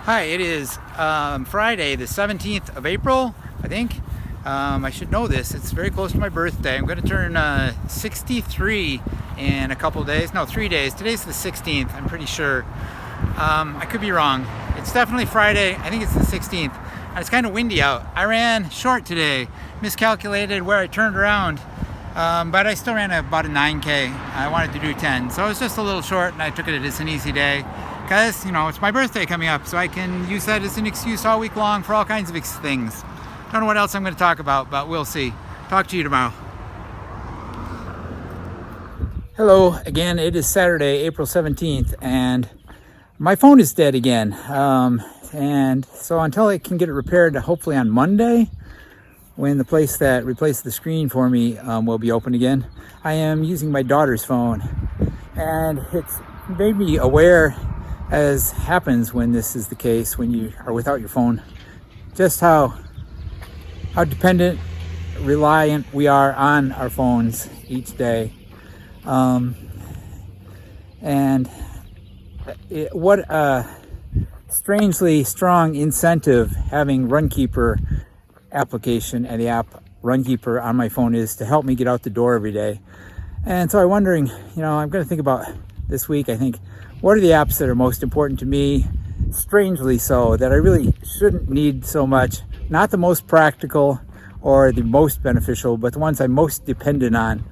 Hi, it is Friday, the 17th of April, I think. I should know this. It's very close to my birthday. I'm going to turn 63 in a couple days. No, 3 days. Today's the 16th, I'm pretty sure. I could be wrong. It's definitely Friday. I think it's the 16th. And it's kind of windy out. I ran short today, miscalculated where I turned around. But I still ran about a 9K. I wanted to do 10. So it was just a little short, and I took it as an easy day. Because, it's my birthday coming up, so I can use that as an excuse all week long for all kinds of things. Don't know what else I'm going to talk about, but we'll see. Talk to you tomorrow. Hello, again, it is Saturday, April 17th, and my phone is dead again. And so until I can get it repaired, hopefully on Monday, when the place that replaced the screen for me will be open again, I am using my daughter's phone. And it's made me aware, as happens when this is the case, when you are without your phone, just how dependent, reliant we are on our phones each day. What a strangely strong incentive having Runkeeper application and the app Runkeeper on my phone is to help me get out the door every day. And so I'm wondering, I'm going to think about this week, I think, what are the apps that are most important to me, strangely so, that I really shouldn't need so much? Not the most practical or the most beneficial, but the ones I'm most dependent on.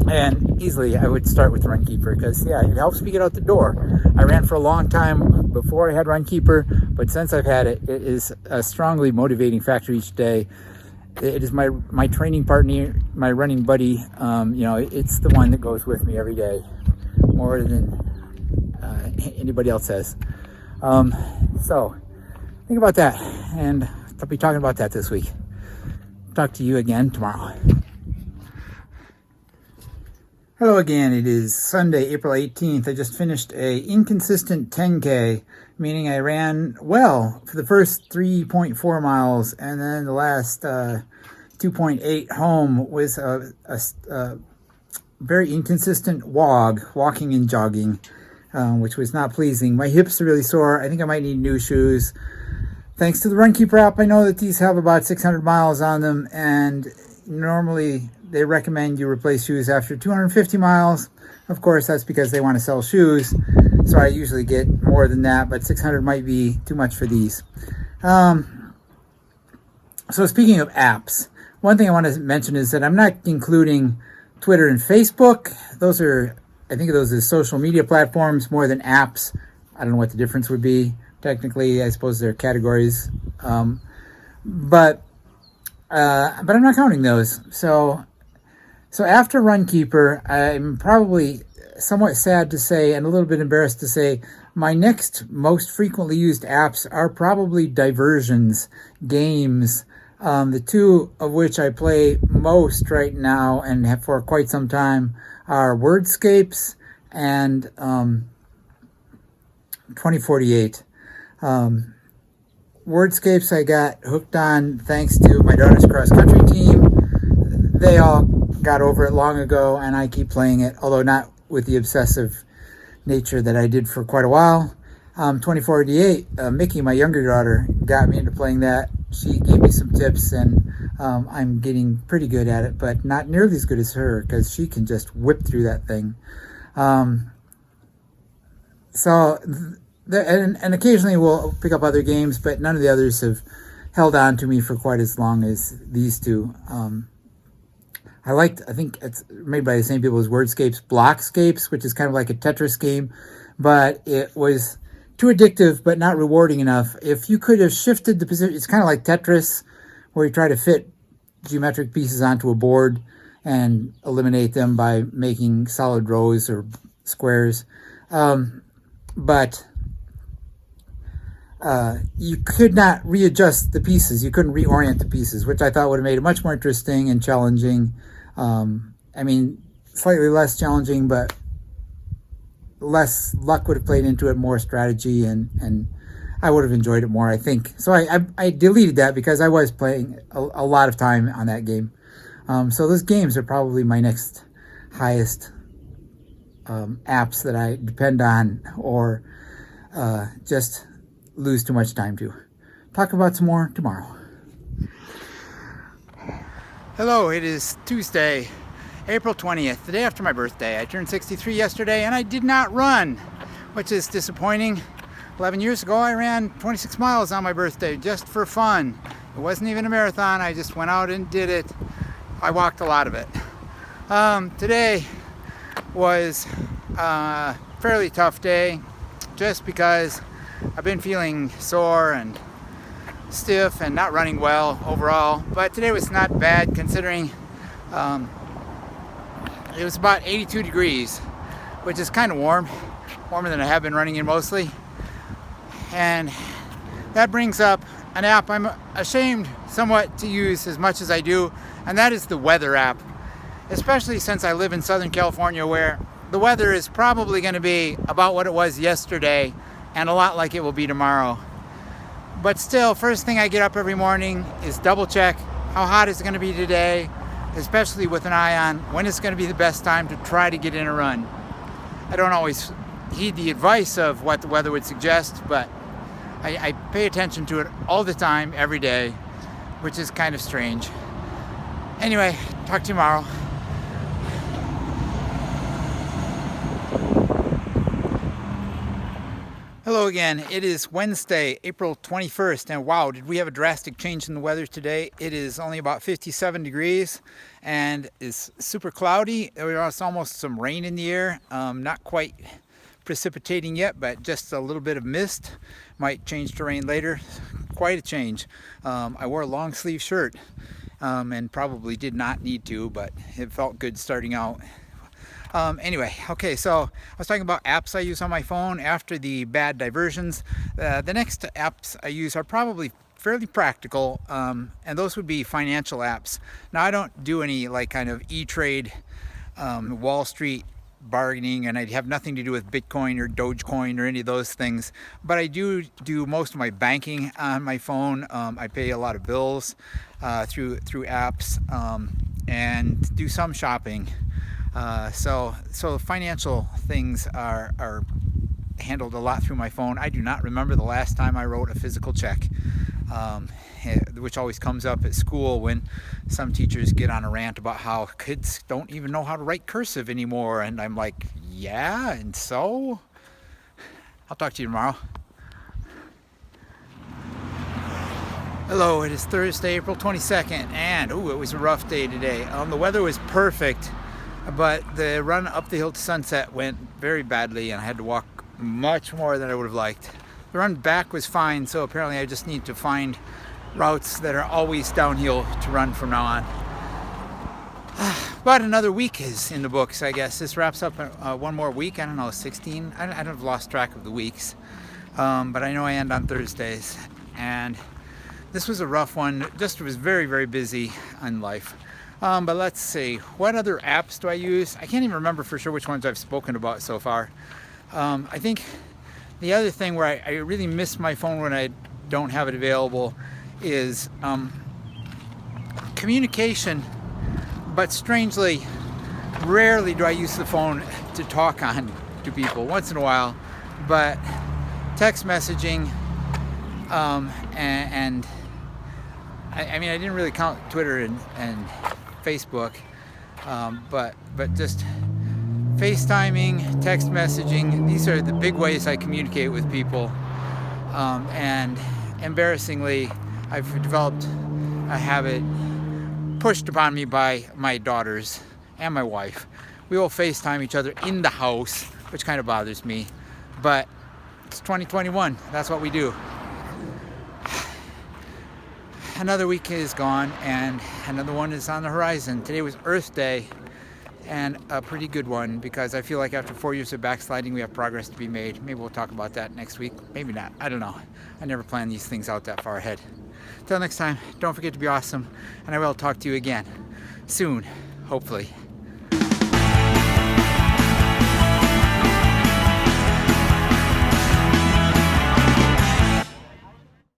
And easily I would start with Runkeeper because, it helps me get out the door. I ran for a long time before I had Runkeeper, but since I've had it, it is a strongly motivating factor each day. It is my training partner, my running buddy. It's the one that goes with me every day, more than anybody else has. So think about that, and I'll be talking about that this week. Talk to you again tomorrow. Hello again, it is Sunday, April 18th. I just finished a inconsistent 10K, meaning I ran well for the first 3.4 miles, and then the last 2.8 home was a very inconsistent walking and jogging, which was not pleasing. My hips are really sore. I think I might need new shoes. Thanks to the Runkeeper app, I know that these have about 600 miles on them, and normally they recommend you replace shoes after 250 miles. Of course, that's because they want to sell shoes, so I usually get more than that, but 600 might be too much for these. So speaking of apps, one thing I want to mention is that I'm not including Twitter and Facebook. I think of those as social media platforms more than apps. I don't know what the difference would be. Technically, I suppose they're categories. But I'm not counting those. So after Runkeeper, I'm probably somewhat sad to say and a little bit embarrassed to say my next most frequently used apps are probably diversions, games. The two of which I play most right now and have for quite some time are Wordscapes and 2048. Wordscapes I got hooked on thanks to my daughter's cross-country team. They all got over it long ago, and I keep playing it, although not with the obsessive nature that I did for quite a while. 2048, Mickey, my younger daughter, got me into playing that. She gave me some tips, and I'm getting pretty good at it, but not nearly as good as her, because she can just whip through that thing. And occasionally we'll pick up other games, but none of the others have held on to me for quite as long as these two. I think it's made by the same people as Wordscapes, Blockscapes, which is kind of like a Tetris game, but it was too addictive but not rewarding enough. If you could have shifted the position, it's kind of like Tetris, where you try to fit geometric pieces onto a board and eliminate them by making solid rows or squares. But you could not readjust the pieces. You couldn't reorient the pieces, which I thought would have made it much more interesting and challenging. Slightly less challenging, but less luck would have played into it, more strategy, and I would have enjoyed it more, I think. So I deleted that because I was playing a lot of time on that game. So those games are probably my next highest apps that I depend on, or just lose too much time to. Talk about some more tomorrow. Hello, it is Tuesday, April 20th, the day after my birthday. I turned 63 yesterday and I did not run, which is disappointing. 11 years ago I ran 26 miles on my birthday just for fun. It wasn't even a marathon, I just went out and did it. I walked a lot of it. Today was a fairly tough day just because I've been feeling sore and stiff and not running well overall, but today was not bad considering it was about 82 degrees, which is kind of warmer than I have been running in mostly. And that brings up an app I'm ashamed somewhat to use as much as I do, and that is the weather app, especially since I live in Southern California where the weather is probably going to be about what it was yesterday and a lot like it will be tomorrow. But still, first thing I get up every morning is double check how hot is it going to be today, especially with an eye on when it's going to be the best time to try to get in a run. I don't always heed the advice of what the weather would suggest, but I pay attention to it all the time, every day, which is kind of strange. Anyway, talk to you tomorrow. Hello again. It is Wednesday, April 21st, and wow, did we have a drastic change in the weather today. It is only about 57 degrees and it's super cloudy. There's almost some rain in the air. Not quite precipitating yet, but just a little bit of mist. Might change to rain later. Quite a change. I wore a long sleeve shirt and probably did not need to, but it felt good starting out. Anyway, okay, so I was talking about apps I use on my phone after the bad diversions. The next apps I use are probably fairly practical, and those would be financial apps. Now, I don't do any like kind of E-Trade, Wall Street bargaining, and I have nothing to do with Bitcoin or Dogecoin or any of those things, but I do most of my banking on my phone. I pay a lot of bills through apps, and do some shopping. So financial things are handled a lot through my phone. I do not remember the last time I wrote a physical check, which always comes up at school when some teachers get on a rant about how kids don't even know how to write cursive anymore. And I'm like, yeah, and so? I'll talk to you tomorrow. Hello, it is Thursday, April 22nd, and it was a rough day today. The weather was perfect, but the run up the hill to Sunset went very badly and I had to walk much more than I would have liked. The run back was fine, so apparently I just need to find routes that are always downhill to run from now on. But another week is in the books, I guess. This wraps up one more week. I don't know, 16? I have lost track of the weeks. But I know I end on Thursdays. And this was a rough one. Just was very, very busy in life. But let's see, what other apps do I use? I can't even remember for sure which ones I've spoken about so far. I think the other thing where I really miss my phone when I don't have it available is communication, but strangely, rarely do I use the phone to talk on to people, once in a while, but text messaging, and I mean, I didn't really count Twitter and Facebook, but just FaceTiming, text messaging, these are the big ways I communicate with people. And embarrassingly, I've developed a habit pushed upon me by my daughters and my wife. We will FaceTime each other in the house, which kind of bothers me, but it's 2021, that's what we do. Another week is gone and another one is on the horizon. Today was Earth Day, and a pretty good one because I feel like after 4 years of backsliding we have progress to be made. Maybe we'll talk about that next week, maybe not, I don't know. I never plan these things out that far ahead. Till next time, don't forget to be awesome, and I will talk to you again soon, hopefully.